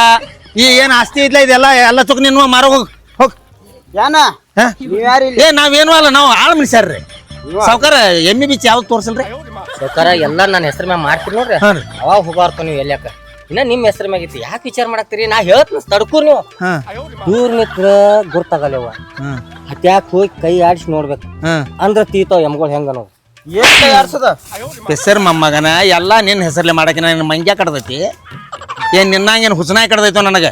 ಈ ಏನ್ ಆಸ್ತಿ ಐತ್ಲ ಇದೆಲ್ಲ ಎಲ್ಲ ಚೊಕ್ ನಿನ್ನು ಮಾರೋ ಹೋಗ್ ಏನ ಹಾ? ನೀವ್ ಯಾರು ಇಲ್ಲಿ ಏ ನಾವೇನು ಅಲ್ಲ ನಾವು ಆಳ್ ಮನುಷ್ಯರ್ರಿ ಸಾವ್ಕಾರ ಎಮ್ಮಿ ಬಿಚ್ಚಿ ಯಾವ್ದು ತೋರ್ಸಲ್ರಿ ಸಾವುಕಾರ ಎಲ್ಲ ನನ್ನ ಹೆಸರು ಮ್ಯಾಗ ಮಾಡ್ತೀರಿ ನೋಡ್ರಿ ಹಾಂ ರೀ ಅವಾಗ ಹೋಗಾರ್ತ ನೀವು ಎಲ್ಲಾಕ ಇನ್ನ ನಿಮ್ಮ ಹೆಸರು ಮ್ಯಾಗ ಐತಿ ಯಾಕೆ ವಿಚಾರ ಮಾಡಾಕ್ತೀರಿ ನಾ ಹೇಳ್ತೀನಿ ತಡ್ಕೂರ್ ನೀವು ಹಾ ದೂರ ನಿತ್ರ ಗುರ್ತಾಗಲ್ಲವ ಹಾ ಹತ್ಯಾಕ್ ಹೋಗಿ ಕೈ ಆಡಿಸಿ ನೋಡ್ಬೇಕು ಹಾ ಅಂದ್ರ ತೀತಾವ್ ಎಮ್ಗಳು ಹೆಂಗ ನಾವು ಏನ್ ತಯಾರ್ಸದ ಹೆಸರು ಮೊಮ್ಮಗನ ಎಲ್ಲ ನಿನ್ನ ಹೆಸರ್ಲೆ ಮಾಡಕ್ಕೆ ನನ್ನ ಮಂಗ್ಯ ಕಡ್ದೈತಿ ಏನ್ ನಿನ್ನಂಗೇನು ಹುಸನಾಯಿ ಕಡ್ದೈತೋ ನನಗೆ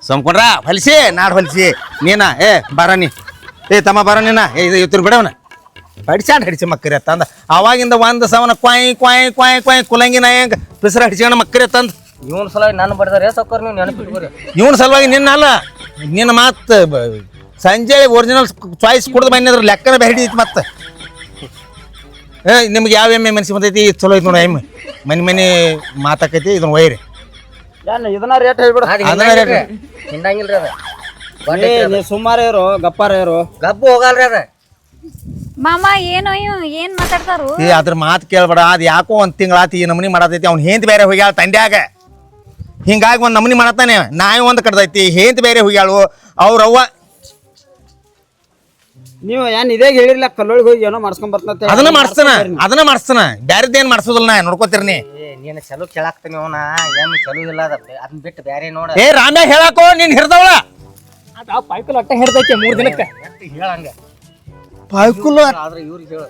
ಸೊಮ್ಕೊಂಡ್ರ ಹೊಲಿಸಿ ನಾಡ್ ಹೊಲಿಸಿ ನೀನ ಏ ಬಾರ ನೀ ಏ ತಮ್ಮ ಬಾರ ನೀನ ಏ ಇದು ಇವತ್ತಿನ ಬಿಡವನ ಹಡಿಸಾಡ್ ಹಡಿಸಿ ಮಕ್ಕರಿ ತಂದ ಅವಾಗಿಂದ ಒಂದು ಸವನ ಕ್ವಾಯ್ ಕ್ವಾಯ್ ಕ್ವಾಯ್ ಕ್ವಾಯ್ ಕುಲಂಗಿ ನಾಯಂಗ ಪಿಸರ ಹಡಿಸ್ಕೊಂಡು ಮಕ್ಕರಿ ತಂದು ಇವನ್ ಸಲ ನಾನು ಬಡ್ದಾರೆ ಸಾವುಕಾರ ನೀವು ನೆನಪಿಟ್ಕೋರಿ ಇವನ್ ಸಲುವಾಗಿ ನಿನ್ನ ಅಲ್ಲ ನಿನ್ನ ಮಾತು ಸಂಜೆ ಒರಿಜಿನಲ್ ಚಾಯ್ಸ್ ಕುಡ್ದು ಬಂದಿದ್ರ ಲೆಕ್ಕನ ಬೇಡಿ ಐತಿ ಮತ್ತೆ ಏ ನಿಮ್ಗೆ ಯಾವ ಎಮ್ಮೆ ಮನ್ಸಿ ಬಂದೈತಿ ಇದು ಚಲೋ ಐತಿ ನೋಡಿ ಎಮ್ಮೆ ಮನೆ ಮಾತಾಕೈತಿ ಇದನ್ನ ಒಯ್ರಿ ಏನ್ ಇದನ್ನ ರೇಟ್ ಹೇಳ್ಬಿಡ ಹಿಂದಂಗಿಲ್ರಿ ಅದ ನೀ ಸುಮಾರ ಇರು ಗಪ್ಪಾರ ಇರು ಗಬ್ಬು ಹೋಗಲ್ರಿ ಅದ ಮಾಮ ಏನೋ ಏನ್ ಮಾತಾಡ್ತಾರು ಏ ಅದ್ರ ಮಾತು ಕೇಳ್ಬೇಡ ಅದು ಯಾಕೋ ಒಂದು ತಿಂಗಳಾತಿ ಈ ನಮನಿ ಮಾಡತೈತಿ ಅವ್ನು ಹೇಂತ ಬೇರೆ ಹೋಗ್ಯಾಳ ತಂಡ್ಯಾಗ ಹಿಂಗಾಗಿ ಒಂದು ನಮನಿ ಮಾಡತ್ತಾನೆ ನಾಯಿ ಒಂದು ಕಡ್ದೈತಿ ಹೇಂತ ಬೇರೆ ಹೋಗ್ಯಾಳು ಅವ್ರವ್ವ ನೀವು ಏನ್ ಇದೇ ಹೇಳಿರ್ಲ ಕಲ್ಲೊಳಗೆ ಹೋಗಿ ಏನೋ ಮಾಡ್ಸ್ಕೊಂಡ್ ಬರ್ತ ಅದನ್ನ ಮಾಡಿಸ್ತಾನ ಬ್ಯಾರದ್ದೇನು ಮಾಡ್ಸೋದಿಲ್ಲ ನಾ ನೋಡ್ಕೋತಿರ್ನಿ ಏ ನೀನು ಚಲೋ ಕೇಳಾಕ್ತೀನಿ ಅವನ ಏನು ಚಲೋ ಇಲ್ಲ ಅದ ಅದನ್ನ ಬಿಟ್ಟು ಬೇರೆ ನೋಡ ಏ ರಾಮ್ಯಾಗ ಹೇಳಾಕೋ ನೀನ್ ಹಿಡ್ದವಳ ಆ ಪೈಕಲ್ ಅಟ್ಟ ಹಿಡ್ದೈತಿ 3 ದಿನಕ್ಕೆ ಹೇಳಂಗ ಪಾಯ್ಕುಲು ಆದ್ರೆ ಇವ್ರಿಗೆ ಹೇಳು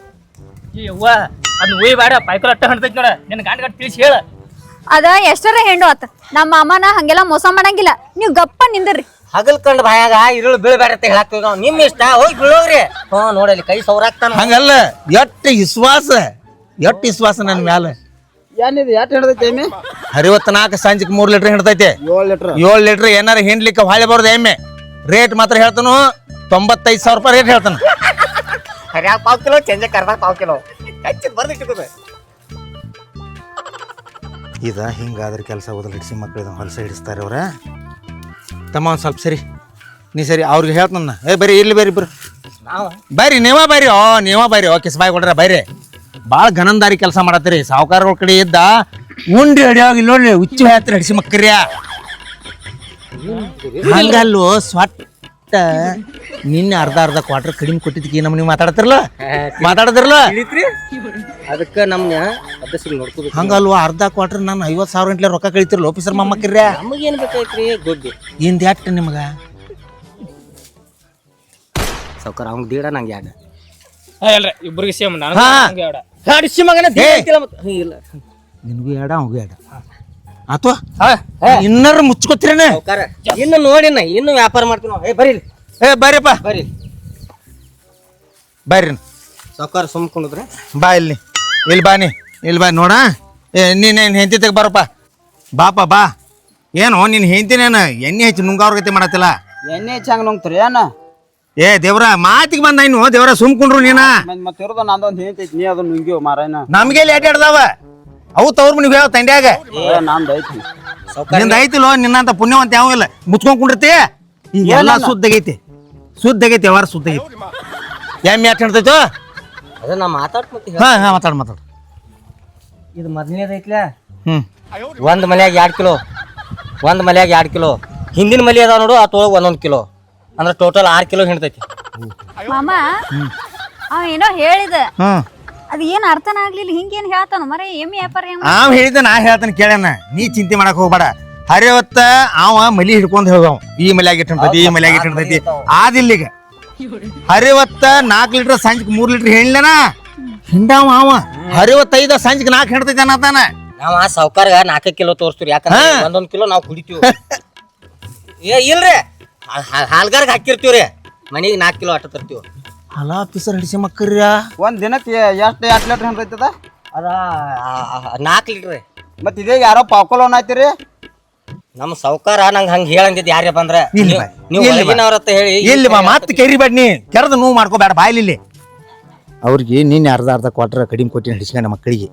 ಈ ಅವ್ವ ಅದನ್ನ ಒಯ್ ಬೇಡ ಪೈಕಲ್ ಅಟ್ಟ ಹಿಡ್ದೈತಿ ನೋಡ ನಿನ್ನ ಗಂಡ ತಿಳಿಸಿ ಹೇಳ ಅದ ಎಷ್ಟರ ಹೆಂಡು ಆತ ನಮ್ಮ ಮಾಮನ ಹಂಗೆಲ್ಲ ಮೋಸ ಮಾಡಂಗಿಲ್ಲ ನೀವ್ ಗಪ್ಪ ನಿಂದ್ರಿ ಹಗಲ್ ಕಂಡು ಬಾಯಾಗ ಇರುಳು ಬೀಳ್ಬೇಡ ಅಂತ ಹೇಳಾಕ್ತೀವಿ ನಾವು ನಿಮ್ ಇಷ್ಟ ಹೋಗಿ ಬೀಳೋಗ್ರಿ ನೋಡಲಿ ಕೈ ಸೌರಾಕ್ತಾನ ಹಂಗಲ್ಲ ಎಟ್ಟು ವಿಶ್ವಾಸ ನನ್ನ ಮ್ಯಾಲ ಏನಿದೆ ಯಾಟ್ ಹಿಡ್ದೈತಿ ಎಮ್ಮೆ 64 ಸಂಜಿಗೆ 3 ಲೀಟರ್ ಹಿಡ್ತೈತೆ 7 ಲೀಟರ್ 7 ಲೀಟರ್ ಏನಾರ ಹಿಂಡ್ಲಿಕ್ಕೆ ಹೊಳೆ ಬರೋದು ಎಮ್ಮೆ ರೇಟ್ ಮಾತ್ರ ಹೇಳ್ತಾನು 95,000 ರೂಪಾಯಿ ರೇಟ್ ಹೇಳ್ತಾನ ಹರ್ಯಾಗ 1/4 ಕಿಲೋ ಚಂಜೆ ಕರ್ದಾಗ 1/4 ಕಿಲೋ ಹೆಚ್ಚಿದ್ ಬರ್ದಿಟ್ಟಿಕೋದು ಇದ ಹಿಂಗಾದ್ರೆ ಕೆಲಸ ಓದಲ್ ಹಿಡಿಸಿ ಮಕ್ಕಳು ಹೊಲಸ ಹಿಡಿಸ್ತಾರೆ ಅವ್ರ ತಮ್ಮ ಒಂದು ಸ್ವಲ್ಪ ಸರಿ ನೀ ಸರಿ ಅವ್ರಿಗೆ ಹೇಳ್ತಾನ ಏ ಬರೀ ಇಲ್ಲಿ ಬರ್ರಿ ಇಬ್ರು ನಾವು ಬರ್ರಿ ನೀವ ಬರ್ರಿ ಕಿಸ್ಬಾಯಿ ಕೊಡ್ರ ಬರ್ರಿ ಭಾಳ ಗನಂದಾರಿ ಕೆಲಸ ಮಾಡತ್ತೀರಿ ಸಾವುಕಾರಗಳ ಕಡೆ ಇದ್ದ ಉಂಡಿ ಹಿಡಿಯೋಗಿ ಇಲ್ಲಿ ನೋಡ್ರಿ ಹುಚ್ಚು ಹೇಳ್ತೀರಿ ಹಿಡಿಸಿ ಮಕ್ಕರ್ಯ ಹಂಗಲ್ಲೋ ಸ್ವಟ್ಟ ನಿನ್ನೆ ಅರ್ಧ ಕ್ವಾರ್ಟರ್ ಕಡಿಮೆ ಕೊಟ್ಟಿದ್ದಕ್ಕೆ ನಮ್ಮ ನೀವು ಮಾತಾಡತಿರಲ್ಲ ಅದಕ್ಕೆ ನಮ್ನ ಅಭ್ಯಾಸ ನೋಡ್ಕೋಬೇಕು ಹಂಗಲ್ವಾ ಅರ್ಧ ಕ್ವಾರ್ಟರ್ ನಾನು 50,000 ಗಂಟ್ಲೆ ರೊಕ್ಕ ಕಳಿತಿರಲ್ಲ ಆಫೀಸರ್ ಮಮ್ಮಕ್ಕಿರ್ಯ ನಮಗೇನು ಬೇಕಾಯ್ತ್ರಿ ಗೊಬ್ಬಿ ಇಂದ ಎಟ್ ನಿಮಗ ಸಾವುಕಾರ ಅವ್ನ ದೀಡ ನಂಗೆ ಯಾಡ ಅಲ್ರಿ ಇಬ್ಬರಿಗೆ ಸೇಮ್ ನಾನು ಹಾ. ಹಂಗೆ ಬೇಡ ಹಡಿಸಿ ಮಗನ ಇಲ್ಲ ನಿನಗೂ ಎಡ ಅವಂಗೂ ಎಡ ಅಥವಾ ಇನ್ನರ ಮುಚ್ಕೋತಿರೇನೆ ಸಾವುಕಾರ ಇನ್ನು ನೋಡಿನ ಇನ್ನು ವ್ಯಾಪಾರ ಮಾಡ್ತೀವಿ ನಾವು ಏ ಬರೀ ಏ ಬರ್ರಿಪ್ಪ ಬರ್ರಿ ಬರ್ರಿ ಸಾವುಕಾರ ಸುಮ್ಕೊಂಡಿದ್ರೆ ಬಾ ಇಲ್ಲಿ ಇಲ್ಲಿ ಬಾ ಇಲ್ಲಿ ಬಾ ನೋಡ ನೀನು ಹೆಂಡತಿ ಬರಪ್ಪ ಬಾಪ ಬಾ ಏನು ನಿನ್ನ ಹೆಂಡತಿನೇನು ಎಣ್ಣೆ ಹೆಚ್ಚು ನುಂಗಾವ್ರ ಗತಿ ಮಾಡತ್ತಿಲ್ಲ ಎಣ್ಣೆ ಹೆಚ್ಚಂಗ್ ನುಂಗ್ತೀರಿ ಏನ ಏ ದೇವ್ರ ಮಾತಿಗೆ ಬಂದ ಇನ್ನು ದೇವ್ರ ಸುಮ್ಕೊಂಡ್ರು ನೀನ ಮತ್ತೆ ಇರೋದು ನಂದೊಂದು ಹೇಳ್ತೈತಿ ನೀ ಅದನ್ನ ನುಂಗಿವ್ ಮಾರಾಯನ ನಮ್ಗೆ ಲೇಟ್ ಹಿಡ್ದಾವ ಅವು ತವ್ರ ಮನಿಗೆ ಹೇಳ ತಂಡ್ಯಾಗ ನಂದು ಐತಿ ನಿಂದ ಐತಿಲೋ ನಿನ್ನಂತ ಪುಣ್ಯವಂತ ಯಾವ ಇಲ್ಲ ಮುಚ್ಕೊಂಡ್ ಕುಂಡಿರ್ತಿ ಈಗ ಎಲ್ಲ ಸುದ್ದಾಗೈತಿ ಯಾವಾರ ಸುದ್ದಾಗೈತಿ ಎಮ್ಮೆ ಯಾಕೆ ಹಿಡ್ತೈತೋ ಅದ ನಾ ಮಾತಾಡ್ಕೊತಿ ಹಾ ಮಾತಾಡು ಇದು ಮೊದಲನೇದೈತ್ಲ ಹ್ಮ್ ಒಂದ್ ಮಲ್ಯಾಗ 2 ಕಿಲೋ ಒಂದ್ ಮಲ್ಯಾಗ 2 ಕಿಲೋ ಹಿಂದಿನ ಮಲಿ ಅದಾವ ನೋಡು ಅತೊಳಗ 1 ಕಿಲೋ ಅಂದ್ರೆ ಟೋಟಲ್ 6 ಕಿಲೋ ಹಿಡ್ತೈತಿ ಮಾಮ ಅವ ಏನೋ ಹೇಳಿದ ಹ್ಮ್ ಅದ್ ಏನ್ ಅರ್ಥನ ಆಗ್ಲಿಲ್ಲ ಹಿಂಗೇನ್ ಹೇಳ್ತಾನ ಮರ ಎಮ್ಮಿ ವ್ಯಾಪಾರ ಏನ್ ಅವ್ ಹೇಳಿದ ನಾ ಹೇಳ್ತಾನೆ ಕೇಳ್ಯಾನ ನೀ ಚಿಂತೆ ಮಾಡಕ್ ಹೋಗ್ಬೇಡ ಹರಿವತ್ತ ಅವ ಮಲಿ ಹಿಡ್ಕೊಂಡ್ ಹೋಗವ್ ಈ ಮಲ್ಯಾಗ ಇಟ್ಟಿರ್ತೈತಿ ಈ ಮಲ್ಯಾಗ ಇಟ್ಟಿರ್ತೈತಿ ಆದಿಲ್ಲ ಈಗ ಹರಿವತ್ತ 4 ಲೀಟರ್ ಸಂಜೆಗೆ 3 ಲೀಟರ್ ಹೇಳಿಲ್ಲನ ಹಿಂಡಾವ ಅವ ಹರಿವತ್ತೈದ ಸಂಜೆಗೆ 4 ಹಿಡ್ತೈತಿ ಅನ್ನತಾನ ನಾವ್ ಆ ಸಾವ್ಕಾರ್ಗ 4 ಕಿಲೋ ತೋರಿಸ್ತೀವಿ ಯಾಕಂದ್ರೆ 1 ಕಿಲೋ ನಾವು ಕುಡಿತೀವಿ ಏ ಇಲ್ರಿ ಹಾಲ್ಗಾರ್ಗ ಹಾಕಿರ್ತೀವ್ರಿ ಮನಿಗೆ 4 ಕಿಲೋ ಅಟ್ಟ ತರ್ತೀವಿ ಅಲಾ ಪಿಸರ್ ಹಿಡಿಸಿ ಮಕ್ಕರ್ಯ ಒಂದ್ ದಿನಕ್ಕೆ ಎಷ್ಟು ಲೀಟರ್ ಹಿಡ್ತೈತದ ಅದ 4 ಲೀಟ್ರ್ ಮತ್ ಇದೇ ಯಾರೋ ಪಾಕೋಲ್ ಅನ್ನತ್ತೀರಿ ನಮ್ಮ ಸಾವ್ಕಾರ ನಂಗೆ ಹಂಗ ಹೇಳಂಗಿದ್ ಯಾರೇ ಬಂದ್ರ ಇಲ್ಲಿ ಬಾ, ನೀವು ಇಲ್ಲಿ ಬಾ. ಹೊರಗಿನವ್ರತ್ತ ಹೇಳಿ ಎಲ್ಲಿ ಬಾ ಮತ್ತೆ ಕೆರಿಬೇಡ ನೀ ಕೆರೆದು ನೋವು ಮಾಡ್ಕೋಬೇಡ ಬಾಯ್ಲಿಲ್ಲಿ ಅವ್ರಿಗೆ ನೀನು ಅರ್ಧ ಕೊಟ್ರೆ ಕಡಿಮೆ ಕೊಟ್ಟಿನ ಹಿಡಿಸ್ಕೊಂಡ ಮಕ್ಕಳಿಗೆ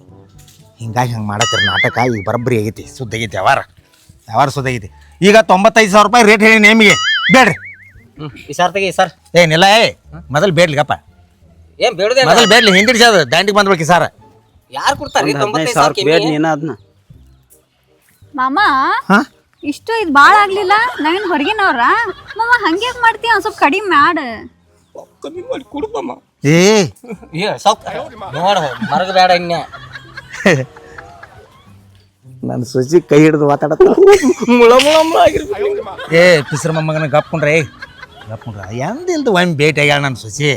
ಹಿಂಗಾಗಿ ಹಂಗೆ ಮಾಡತ್ತೀರಿ ನಾಟಕ ಈಗ ಬರಬ್ಬರಿ ಆಗೈತಿ ಸುದ್ದಾಗೈತಿ ಯಾವಾರ ಸುದ್ದಾಗೈತಿ ಈಗ 95,000 ರೂಪಾಯಿ ರೇಟ್ ಹೇಳಿ ನೇಮಿಗೆ ಬೇಡ್ರಿ ಈ ಸರ್ ತೆಗಿ ಸರ್ ಏನಿಲ್ಲ ಮೊದಲು ಬೇಡ್ಲಿಗಪ್ಪ ಏನ್ ಬೇಡದೆ ಮೊದಲು ಬೇಡ್ಲಿ ಹಿಂದಿಡ್ಸಿ ಅದು ದಾಂಡಿಗೆ ಬಂದ್ಬೇಕು ಸರ ಯಾರು ಕೊಡ್ತಾರ್ರಿ 95,000 ಬೇಡ ನೀನ ಅದನ್ನ ಮಾಮ ಹಾ ಇಷ್ಟು ಇದು ಬಾಳ ಆಗ್ಲಿಲ್ಲ ನಾವೇನ್ ಹೊರಗಿನವ್ರ ಮಾಮ ಹಂಗ್ಯಾಕ್ ಮಾಡ್ತೀಯ ಒಂದ್ ಸ್ವಲ್ಪ ಕಡಿಮೆ ಮಾಡ ಕಮ್ಮಿ ಮಾಡಿ ಕೊಡ್ಬಮ್ಮ ಏ ಸಾವ್ಕಾರ ನೋಡ ಮರಗ ಬೇಡ ಇನ್ನ ನನ್ನ ಸೊಸಿ ಕೈ ಹಿಡಿದು ಮಾತಾಡತ್ತ ಮುಳ ಮುಳ ಮುಳ ಆಗಿರ್ಬೇಕು ಏ ಪಿಸ್ರ ಮೊಮ್ಮಗನ ಗಪ್ಕೊಂಡ್ರೆ ಎಂದಿಲ್ದು ಒಮ್ಮೆ ಭೇಟಿ ಆಗ್ಯಾಳ ನನ್ನ ಸೊಸಿ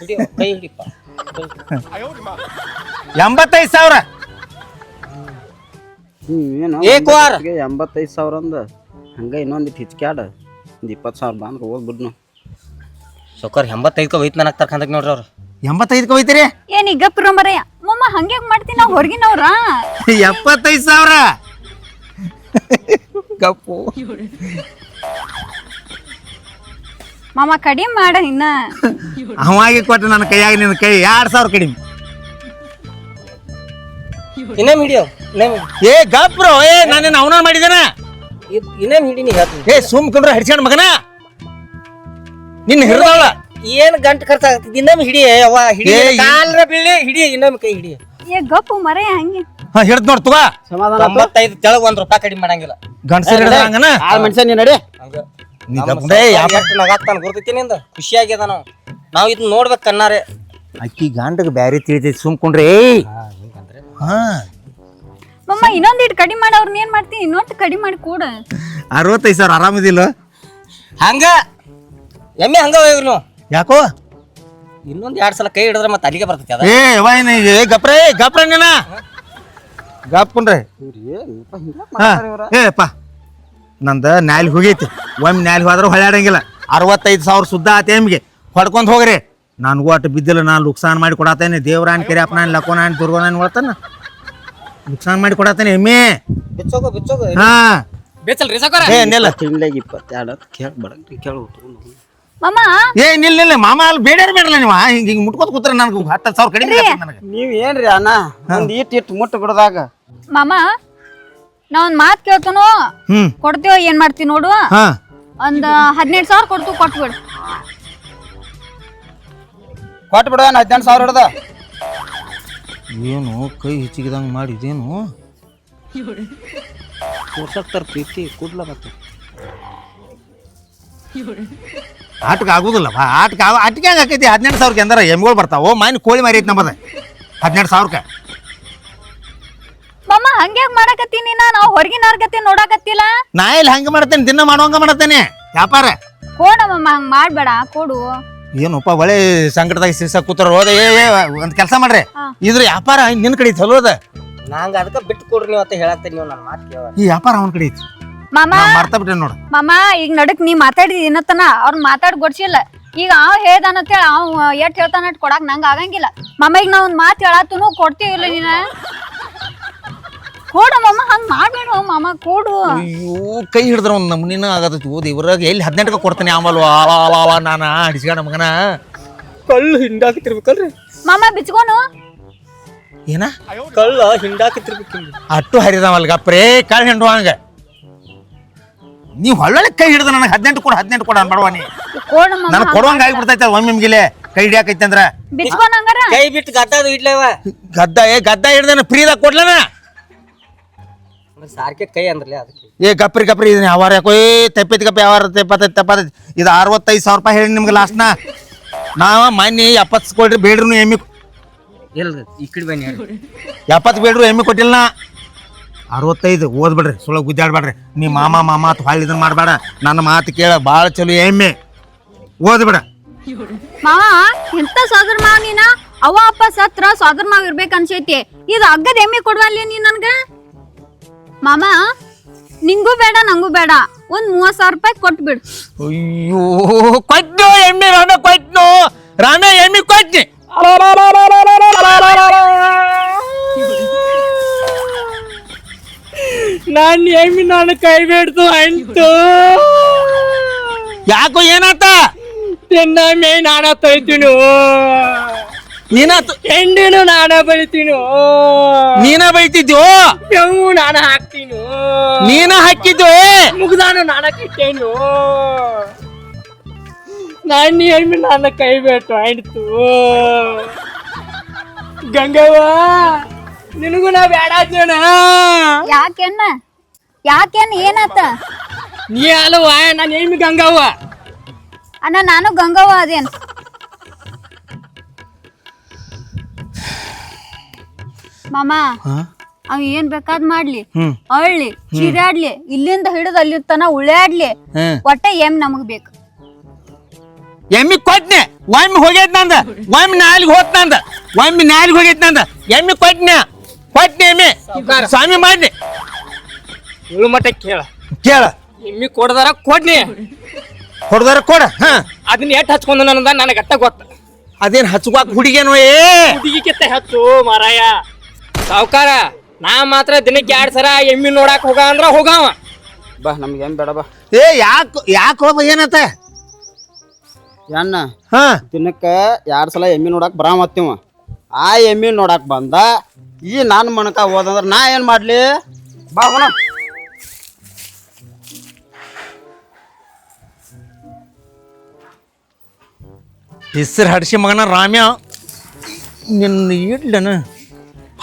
ಹಿಡಿಯೋ ಕೈ ಹಿಡಿಪ್ಪ 85,000 ಏನು ಏಕ್ ವಾರ 85,000 ಅಂದ ಹಂಗ ಇನ್ನೊಂದಿಟ್ಟು ಹಿಚ್ಕ್ಯಾಡ ಒಂದು 20,000 ಬಂದ್ರೆ ಹೋಗ್ಬಿಡ್ನು ಸಾವ್ಕಾರ 85 ಹೋಯ್ತು ನನಗೆ ತರ್ಕಂದಾಗ ನೋಡ್ರಿ ಅವ್ರು 85 ಹೋಯ್ತೀರಿ ಏನ್ ಈಗ ಗಪ್ರ ಮರಯ್ಯ ಮಾಮ ಹಂಗ್ಯಾಕ್ ಮಾಡ್ತೀವಿ ನಾವ್ ಹೊರಗಿನವ್ರ 75,000 ಗಪ್ಪು ಮಾಮ ಕಡಿಮೆ ಮಾಡ ಇನ್ನ ಅವಾಗಿ ಕೊಟ್ಟು ನನ್ನ ಕೈಯಾಗ ನಿನ್ನ ಕೈ 2,000 ಕಡಿಮೆ ಇನ್ನೇಮ್ ಹಿಡಿಯೋ ಏ ಗಪ್ರು ಏ ನಾನು ಅವನ ಮಾಡಿದೇನ ಇನ್ನೇಮ್ ಹಿಡಿ ನೀ ಹೇಳ್ತೀನಿ ಏ ಸುಮ್ಕೊಂಡ್ರೆ ಹಡ್ಸ್ಕೊಂಡ್ ಮಗನ ನಿನ್ನ ಹಿಡ್ದವಳ ಏನ್ ಗಂಟು ಖರ್ಚಾಗ್ತದೆ ಇನ್ನೊಮ್ಮೆ ಹಿಡಿ ಅವ್ವ ಹಿಡಿ ಏ, ಕಾಲ್ರ ಬೀಳಿ ಹಿಡಿ ಇನ್ನೊಮ್ಮೆ ಕೈ ಹಿಡಿ ಏ ಗಪ್ಪು ಮರಯ್ಯ ಹಂಗೆ ಹಾ ಹಿಡ್ದು ನೋಡ್ ತಗೋ ಸಮಾಧಾನ 95 ತೆಳಗ್ 1 ರೂಪಾಯಿ ಕಡಿಮೆ ಮಾಡಂಗಿಲ್ಲ ಗಂಡಸರು ಹಿಡ್ದಂಗನ ಆ ಮನುಷ್ಯ ನೀ ನಡಿ ಹಂಗ ನೀ ಗಪ್ರೆ ಎಷ್ಟು ನಗಾಕ್ತಾನ ಗುರ್ತೈತಿ ನಿಂದ ಖುಷಿಯಾಗ್ಯದ ನಾವು ಇದನ್ನ ನೋಡ್ಬೇಕು ಕಣ್ಣಾರೆ ಅಕ್ಕಿ ಗಂಡಗೆ ಬ್ಯಾರೆ ತಿಳಿತೈತಿ ಸುಮ್ಕೊಂಡ್ರೆ ಹಾ ಮಮ್ಮ ಇನ್ನೊಂದಿಟ್ಟು ಕಡಿಮೆ ಮಾಡಿ ಅವ್ರನ್ನ ಏನ್ ಮಾಡ್ತೀನಿ ಇನ್ನೊಂದು ಕಡಿಮೆ ಮಾಡಿ ಕೂಡ 65,000 ಆರಾಮದಿಲ್ಲ ಹಂಗ ಎಮ್ಮೆ ಹಂಗ ಹೋಗ್ರಿ ನೀವು ಯಾಕೋ ಇನ್ನೊಂದ್ 2 ಸಲ ಕೈ ಹಿಡಿದ್ರೆ ಮತ್ತೆ ಅಲ್ಲಿಗೆ ಬರ್ತೈತಿ ಅದ ಏ ವಾಯ್ನ ಏ ಗಪ್ರೆ ನೀನ ಗಪ್ಕೊಂಡ್ರೆ ಹಾ ಏಪ್ಪ ನಂದ ನ್ಯಾಲಿ ಹೋಗೈತಿ ಒಮ್ಮೆ ನ್ಯಾಲಿ ಹೋದ್ರೆ ಹೊಳ್ಯಾಡಂಗಿಲ್ಲ 65,000 ಸುದ್ದ ಆತ ಎಮ್ಗೆ ಹೊಡ್ಕೊಂಡ್ ಹೋಗ್ರಿ ನನಗೂ ಅಟ್ಟು ಬಿದ್ದಿಲ್ಲ ನಾನು ಲುಕ್ಸಾನ್ ಮಾಡಿ ಕೊಡತ್ತೇನೆ ದೇವ್ರಾನ್ ಕೆರೆಯಪ್ಪ ನಾನು ಲಕೋನಾನ್ ದುರ್ಗೋನಾನ್ ಹೇಳ್ತಾನ ಲುಕ್ಸಾನ್ ಮಾಡಿ ಕೊಡತ್ತೇನೆ ಎಮ್ಮೆ ಬಿಚ್ಚೋಗೋ ಹಾ ಬೇಚಲ್ರಿ ಸಾಕಾರ ಏ ನಿಲ್ಲ ತಿಂಗ್ಳಿಗೆ 22 ಕೇಳಿ ಬಡಂಗ್ರಿ ಕೇಳು ಮಮ್ಮ ಏ ನಿಲ್ಲ ಮಾಮ ಅಲ್ಲಿ ಬೇಡಲ್ಲ ನೀವು ಹಿಂಗೆ ಮುಟ್ಕೋತ ಕೂತ್ರೆ ನನಗೆ 10,000 ಕಡಿಮೆ ಆಗ್ತದೆ ನನಗೆ ನೀವ್ ಏನ್ರಿ ಅಣ್ಣ ಒಂದ್ ಇಟ್ಟು ಮುಟ್ಟು ಬಿಡದಾಗ ಮಾಮ ನಾ ಒಂದ್ ಮಾತ್ ಕೇಳ್ತಾನೋ ಹ್ಮ್ ಕೊಡ್ತೀವ ಏನ್ ಮಾಡ್ತೀವಿ ನೋಡು ಹಾ ಒಂದ್ 17,000 ಕೊಡ್ತು ಕೊಟ್ಬಿಡು ಕೊಟ್ಟು ಬಿಡ 18,000 ಹಿಡ್ದ ಏನು ಕೈ ಹೆಚ್ಚಿಗಿದಂಗೆ ಮಾಡಿದೇನು ತೋರ್ಸಕ್ತಾರ ಪ್ರೀತಿ ಕೂಡ್ಲ ಮತ್ತೆ ಆಟಕ್ಕೆ ಆಗುದಿಲ್ಲ ಆಟಕ್ಕೆ ಹೆಂಗೆ ಆಕೈತಿ 12,000 ಎಂದಾರ ಎಮ್ಗಳು ಬರ್ತಾವ ಮಾನ್ ಕೋಳಿ ಮಾರಿ ಐತಿ ನಮ್ಮದ 12,000 ಮಮ್ಮ ಹಂಗ್ಯಾಕ್ ಮಾಡಕತ್ತೀನಿ ನಾವು ಹೊರಗಿನವ್ರ ಗತಿ ನೋಡಾಕತ್ತಿಲ್ಲ ನಾ ಇಲ್ಲಿ ಹಂಗೆ ಮಾಡ್ತೇನೆ ದಿನ ಮಾಡುವಂಗ ಮಾಡತ್ತೇನೆ ವ್ಯಾಪಾರ ಕೊಡ ಮಮ್ಮ ಹಂಗ್ ಮಾಡ್ಬೇಡ ಕೊಡು ಏನಪ್ಪ ಒಳ್ಳೆ ಸಂಕಟದಾಗ ಸಿರ್ಸ ಕೂತಾರ ಹೋದ ಏ ಒಂದ್ ಕೆಲಸ ಮಾಡ್ರಿ ಇದ್ರ ವ್ಯಾಪಾರ ನಿನ್ ಕಡೆ ಚಲೋ ಅದ ನಂಗ ಅದಕ್ಕೆ ಬಿಟ್ಟು ಕೊಡ್ರಿ ನೀವು ಅಂತ ಹೇಳಾಕ್ತೀನಿ ನೀವು ನನ್ನ ಮಾತು ಕೇಳ ಈ ವ್ಯಾಪಾರ ಅವನ ಕಡೆ ಐತಿ ಮಾಮ ಮರ್ತಾ ಬಿಟ್ಟೆ ನೋಡು ಮಾಮ ಈಗ ನಡಕ್ ನೀ ಮಾತಾಡಿದ ಇನ್ನತನ ಅವ್ರ ಮಾತಾಡ್ ಗೊಡ್ಸಿಲ್ಲ ಈಗ ಅವ್ ಹೇಳ್ದಾನಂತೇಳಿ ಅವ್ ಎಷ್ಟ್ ಹೇಳ್ತಾನ ಕೊಡಾಕ್ ನಂಗ ಆಗಂಗಿಲ್ಲ ಮಾಮ ಈಗ ನಾ ಒಂದ್ ಮಾತು ಹೇಳತ್ತನು ಕೊಡ್ತೀವಿಲ್ಲ ನೀನ ಕೊಡು ಮಾಮ ಹಂಗ್ ಮಾಡ್ಬೇಡ ಮಾಮ ಕೊಡು. ಅಯ್ಯೋ ಕೈ ಹಿಡಿದ್ರ ಒಂದು ನಮ್ನಿನ ಆಗತೈತಿ ಓದಿ ಇವ್ರಾಗ ಎಲ್ಲಿ 18ಕ್ಕೆ ಕೊಡ್ತಾನೆ ಆಮಲ್ವ ನಾನು ಹಿಡಿಸ್ಕೊಂಡ ಮಗನ ಕಳ್ಳು ಹಿಂಡಾಕತಿರ್ಬೇಕಲ್ರಿ ಮಾಮ ಬಿಚ್ಕೋನು ಏನ ಕಳ್ಳ ಹಿಂಡಾಕತಿರ್ಬೇಕು ಅಟ್ಟು ಹರಿದವಲ್ ಗಪ್ರೇ ಕಾಳು ಹೆಂಡು ಹಂಗ ನೀವು ಹೊಳ್ಳೊಳ್ಳೆ ಕೈ ಹಿಡಿದ ನನಗೆ 18 ಕೊಡ ಅನ್ಬಾಡ್ವ ನೀ ಕೊಡು ಮಾಮ ನನಗೆ ಕೊಡುವಂಗ ಆಗಿಬಿಡ್ತೈತೆ ಒಮ್ಮಿಮ್ಗಿಲೆ ಕೈ ಹಿಡಿಯಾಕೈತೆ ಅಂದ್ರ ಬಿಚ್ಕೋನ್ ಹಂಗಾರ ಕೈ ಬಿಟ್ಟು ಗದ್ದದು ಇಡ್ಲೇವ ಗದ್ದ ಹಿಡ್ದೇನ ಫ್ರೀದಾಗ ಕೊಡ್ಲನ ಸಾರ್ಕೆ ಕೈ ಅಂದ್ರಲ್ಲ ಅದಕ್ಕೆ ಗಪ್ರಿ ಇದನ್ನ ಯಾವಾರ ಯಾಕೋ ತೆಪ್ಪೈತಿ ಗಪ್ಪಿ ಯಾವಾರ ತೆಪ್ಪತೈತಿ ಇದು 65,000 ರೂಪಾಯಿ ಹೇಳಿ ನಿಮ್ಗೆ ಲಾಸ್ಟ್ನ ನಾವ ಮೊನ್ನೆ 70 ಕೊಡ್ರಿ ಬೇಡ್ರು ಎಮ್ಮಿ ಇಲ್ಲ ಈ ಕಡೆ ಬನ್ನಿ 70 ಬೇಡ್ರು ಎಮ್ಮಿ ಕೊಟ್ಟಿಲ್ಲ 65 ಓದ್ಬಿಡ್ರಿ ಸುಳ್ಳ ಗುದ್ದಾಡ್ಬೇಡ್ರಿ ನೀ ಮಾಮ ಅಂತ ಹೊಳ್ಳಿ ಇದನ್ನ ಮಾಡಬೇಡ ನನ್ನ ಮಾತು ಕೇಳ ಭಾಳ ಚಲೋ ಎಮ್ಮೆ ಓದ್ಬೇಡ ಮಾವ ಎಂತ ಸೋದರ ಮಾವ ನೀನ ಅವ್ವ ಅಪ್ಪ ಸತ್ರ ಸೋದರ ಮಾವ ಇರ್ಬೇಕ ಅನ್ಸೈತಿ ಇದು ಅಗ್ಗದ ಎಮ್ಮೆ ಕೊಡ್ವಲ್ಲಿ ನೀ ನನ್ಗ ಮಾಮ ನಿಂಗೂ ಬೇಡ ನಂಗೂ ಬೇಡ ಒಂದ್ 30,000 ರೂಪಾಯಿ ಕೊಟ್ಬಿಡು. ಅಯ್ಯೋ ಕೊಟ್ಟು ಎಮ್ಮೆ ರಾಮೆ ಎಮ್ಮಿ ಕೊಟ್ಟಿ ನಾನ್ ಎಮ್ಮಿ ನಾನು ಕೈ ಬೇಡ್ತು ಅಂಟು ಯಾಕೋ ಏನಾತ ತಿನ್ನ ಮೇ ನಾನ ತೊಯ್ತೀನು ನೀನಾತು ಎಂಡಿನು ನಾನ ಬಳಿತೀನು ನೀನ ಬೈತಿದ್ಯೋ ಬೆವು ನಾನ ಹಾಕ್ತೀನು ನೀನ ಹಾಕಿದ್ಯೋ ಮುಗ್ದಾನು ನಾನ ಕಿಟ್ಟೇನು ನಾನ್ ಎಮ್ಮಿ ನನ್ನ ಕೈ ಬೇಟು ಆಯ್ತು ಗಂಗವ್ವ ನಿನಗೂ ನಾ ಬೇಡ ಜನ ಯಾಕೆನ್ ಏನಾತ ನೀ ಅಲ್ವ ನಾನು ಎಮ್ಮಿ ಗಂಗವ್ವ ಅಣ್ಣ ನಾನು ಗಂಗವ್ವ ಅದೇನ್ ಮಾಮ ಅವ್ ಏನ್ ಬೇಕಾದ್ ಮಾಡ್ಲಿ ಅಳ್ಳಿ ಚೀರಾಡ್ಲಿ ಇಲ್ಲಿಂದ ಹಿಡಿದು ಅಲ್ಲಿ ತನ ಉಳ್ಳಾಡ್ಲಿ ಒಟ್ಟ ನಮಗ್ ಬೇಕು. ಎಮ್ಮಿ ಕೊಟ್ನೆ ಒಮ್ಮೆ ಹೋಗೈತ್ ನಂದ ಒಮ್ಮೆ ನಾಲಿಗೆ ಹೋಗೈತ್ ನಂದ ಎಮ್ಮಿ ಕೊಟ್ನೆ ಎಮ್ಮಿ ಸ್ವಾಮಿ ಮಾಡ್ನಿ ಇಳು ಮಟ್ಟ ಕೇಳ ಎಮ್ಮಿ ಕೊಡದಾರ ಕೊಡ್ನಿ ಹೊಡೆದಾರ ಕೊಡ ಅದನ್ನ ಎಟ್ ಹಚ್ಕೊಂಡ ನನಗೆ ಅಟ್ಟ ಗೊತ್ತ ಅದೇನ್ ಹಚ್ಚಾಕ ಹುಡುಗೇನು ಹುಡುಗಿಕ್ಕಿಂತ ಹೆಚ್ಚು ಮಾರಾಯ ಸಾವ್ಕಾರ ನಾ ಮಾತ್ರ ದಿನಕ್ಕೆ 2 ಸಲ ಎಮ್ಮಿ ನೋಡಾಕ್ ಹೋಗ ಅಂದ್ರ ಹೋಗಾವ ಬಾ ನಮ್ಗೆ ಏನ್ ಬೇಡ ಬಾ ಯಾಕ ಹೋಗ ಏನತ್ತ ಅಣ್ಣ ದಿನಕ್ಕ 2 ಸಲ ಎಮ್ಮಿ ನೋಡಕ್ ಬರಾಮತ್ತೀವ ಆ ಎಮ್ಮಿ ನೋಡಕ್ ಬಂದ ಈ ನಾನು ಮಣಕ ಹೋದಂದ್ರ ನಾ ಏನ್ ಮಾಡ್ಲಿ ಬಾ ಹೋಣ ಹೆಸರು ಹಡ್ಸಿ ಮಗನ ರಾಮ್ಯ ನಿನ್ನ ಇಡ್ಲನ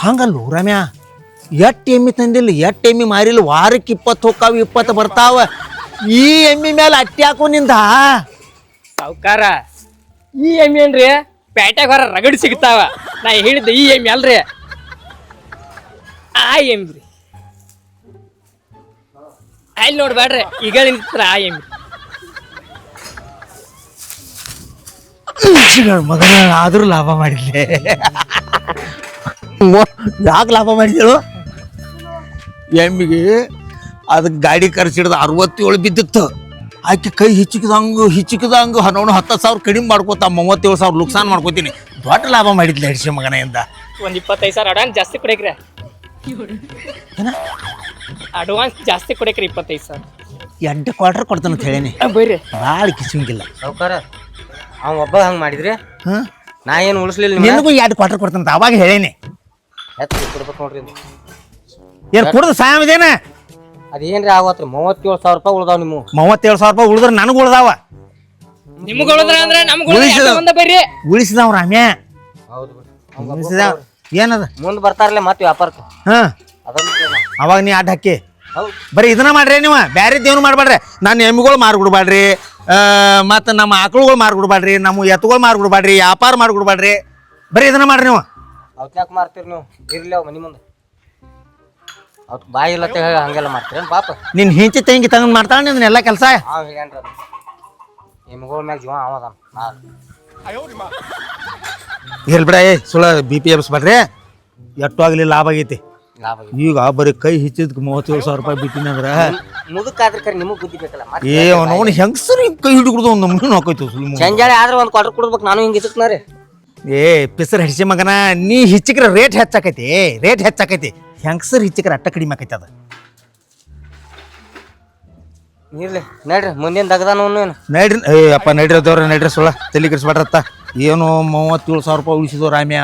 ಹಂಗಲ್ಲ ರಾಮ್ಯ ಎಟ್ಟು ಎಮ್ಮಿ ತಂದಿಲ್ಲ ಎಟ್ಟು ಎಮ್ಮಿ ಮಾರಿಲ್ಲ ವಾರಕ್ಕೆ 20 ಹೋಗ್ತಾವ 20 ಬರ್ತಾವ ಈ ಎಮ್ಮಿ ಮೇಲೆ ಅಟ್ಟಿ ಹಾಕೋ ನಿಂದ ಸಾವ್ಕಾರ ಈ ಎಮ್ಮಿ ಏನ್ರಿ ಪೇಟೆಗೆ ಹೊರ ರಗಡಿ ಸಿಗ್ತಾವ ನಾ ಹೇಳಿದ್ದೆ ಈ ಎಮ್ಮಿ ಅಲ್ರಿ ಆ ಎಮ್ಮಿ ರೀ ಅಲ್ಲಿ ನೋಡ್ಬೇಡ್ರಿ ಈಗ ನಿಂತ್ರ ಆ ಎಮ್ಮಿ ಮಗನ ಆದ್ರೂ ಲಾಭ ಮಾಡಿದ್ಲೆ ಯಾಕೆ ಲಾಭ ಮಾಡಿದಳು ಎಮ್ಮಿಗೆ ಅದಕ್ಕೆ ಗಾಡಿ ಖರ್ಚಿಡ್ದು 67 ಬಿದ್ದಿತ್ತು ಆಕೆ ಕೈ ಹಿಚ್ಚಿಕಿದಂಗೆ 10,000 ಕಡಿಮೆ ಮಾಡ್ಕೋತ 37,000 ಲುಕ್ಸಾನ್ ಮಾಡ್ಕೋತೀನಿ ದೊಡ್ಡ ಲಾಭ ಮಾಡಿದ್ಲೆ ಹಡ್ಸಿ ಮಗನೆಯಿಂದ ಒಂದ್ 25,000 ಅಡ್ವಾನ್ಸ್ ಜಾಸ್ತಿ ಕೊಡಕ್ರಿ ಅಡ್ವಾನ್ಸ್ ಜಾಸ್ತಿ ಕೊಡಕ್ರಿ 25,000 2 ಕ್ವಾರ್ಟರ್ ಕೊಡ್ತಾನೆ ಅಂತ ಹೇಳೇನಿ ಬರ್ರಿ ಭಾಳ ಕಿಸಿಂಗಿಲ್ಲ ಸಾವ್ಕಾರ ಅವ ಒಬ್ಬ ಹಂಗೆ ಮಾಡಿದ್ರಿ ನಾ ಏನು ಉಳಿಸ್ಲಿಲ್ಲ ನಿನಗೂ 2 ಕ್ವಾರ್ಟರ್ ಕೊಡ್ತಾನಂತ ಅವಾಗ ಹೇಳೇನಿ ಕೊಡ್ಬೇಕು ನೋಡ್ರಿ ಏನು ಕುಡ್ದು ಸಾಯದೇನ ಅದೇನ್ರಿ ಆಗತ್ರಿ 37,000 ರೂಪಾಯಿ ಉಳ್ದಾವ್ ನಿಮ್ಮ 37,000 ರೂಪಾಯಿ ಉಳಿದ್ರೆ ನನಗೂ ಉಳ್ದಾವ ನಿಮ್ಗೆ ಉಳಿದ್ರ ಅಂದ್ರೆ ನಮ್ಗೆ ಬರ್ರಿ ಉಳಿಸಿದವ ರಾಮ್ಯ ಹೌದು ಉಳಿಸಿದವ ಏನದ ಮುಂದೆ ಬರ್ತಾರಲ್ಲ ಮತ್ತೆ ವ್ಯಾಪಾರಕ್ಕೆ ಅವಾಗ ನೀ ಅಡ್ಡ ಹಾಕಿ ಹೌದು ಬರೀ ಇದನ್ನ ಮಾಡ್ರಿ ನೀವು ಬ್ಯಾರೇದೇನು ಮಾಡ್ಬೇಡ್ರಿ ನನ್ನ ಎಮ್ಮಿಗಳು ಮಾರ್ಬಿಡ್ಬೇಡ್ರಿ ಮತ್ತು ನಮ್ಮ ಆಕಳುಗಳು ಮಾರ್ಬಿಡ್ಬೇಡ್ರಿ ನಮ್ಮ ಎತ್ತುಗಳು ಮಾರ್ಬಿಡ್ಬೇಡ್ರಿ ವ್ಯಾಪಾರ ಮಾಡ್ಬಿಡ್ಬೇಡ್ರಿ ಬರೀ ಇದನ್ನ ಮಾಡ್ರಿ ನೀವು ಯಾಕೆ ಮಾರ್ತೀರಿ ನೀವು ಇರ್ಲಿ ಅವ್ ಮನಿ ಮುಂದೆ ಅವ್ರು ಬಾಯಿ ಇಲ್ಲ ಹಂಗೆಲ್ಲ ಮಾಡ್ತೀರೇನು ಪಾಪ ನಿನ್ನ ಹಿಂಚಿ ತೆಂಗಿ ತಗೊಂಡು ಮಾಡ್ತಾಳೆ ನಿನ್ನ ಎಲ್ಲ ಕೆಲಸ ಹಾಂ ಹೇಳ್ಯಾನ್ರಿ ಅದು ಎಮ್ಮಿಗಳ ಮ್ಯಾಗ ಜೀವ ಅವದಾನ ಇರ್ಲಿ ಬಿಡ ಸುಳ್ಳ BP ಎಬ್ಸ್ಬೇಡ್ರಿ ಎಟ್ಟು ಆಗಲಿ ಲಾಭ ಆಗೈತಿ ಲಾಭ ಈಗ ಬರೀ ಕೈ ಹಿಚ್ಚಿದ್ಕೆ 37,000 ರೂಪಾಯಿ ಬಿಟ್ಟಿನಂದ್ರ ಮುದಕ್ಕಾದ್ರೆ ಕರೆ ನಿಮಗೆ ಬುದ್ಧಿ ಬೇಕಲ್ಲ ಅವನು ಹೆಂಗಸರು ಕೈ ಹಿಡಿದು ಒಂದು ನಮ್ಗೆ ಹಾಕೈತಿ ಚಂಜಾಳೆ ಆದ್ರೆ ಒಂದು ಕ್ವಾರ್ಟರ್ ಕೊಡ್ಬೇಕು ನಾನು ಹಿಂಗೆ ಇದ್ದಕ್ನ ರೀ ಏ ಪಿಸರ್ ಹಡಿಸಿ ಮಗನ ನೀ ಹಿಚ್ಚಿಕ್ರ ರೇಟ್ ಹೆಚ್ಚಾಕೈತಿ ರೇಟ್ ಹೆಚ್ಚಾಕೈತಿ ಹೆಂಗಸರ್ ಹಿಚ್ಚಿಕ್ರ ಅಟ್ಟ ಕಡಿಮೆ ಆಕೈತಿ ಅದು ಇರ್ಲಿ ನಡ್ರಿ ಮುಂದಿನ ದಗದಾನು ನಡ್ರಿ ಏ ಅಪ್ಪ ನಡ್ರಿ ನಡ್ರಿ ಸುಳ್ಳ ತಲೆ ಕೆಡಿಸ್ಬೇಡ್ರತ್ತ ಏನು 37,000 ರೂಪಾಯಿ ಉಳಿಸಿದೋ ರಾಮ್ಯ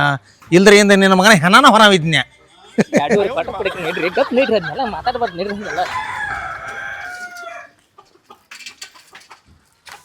ಇಲ್ದ್ರ ಏನ್ ನಿನ್ನ ಮಗನ ಹೆಣನ ಹೊರವಿದ್ನ್ಯಾ ಎರಡೂವರೆ ಪಟ ಪಡಿಕೆ ನೀಡ್ರಿ ಗಪ್ ನೀಡ್ರಿ ಅದನ್ನೆಲ್ಲ ಮಾತಾಡ್ಬಾರ್ದು ನೀಡ್ರಿ ಹಂಗೆಲ್ಲ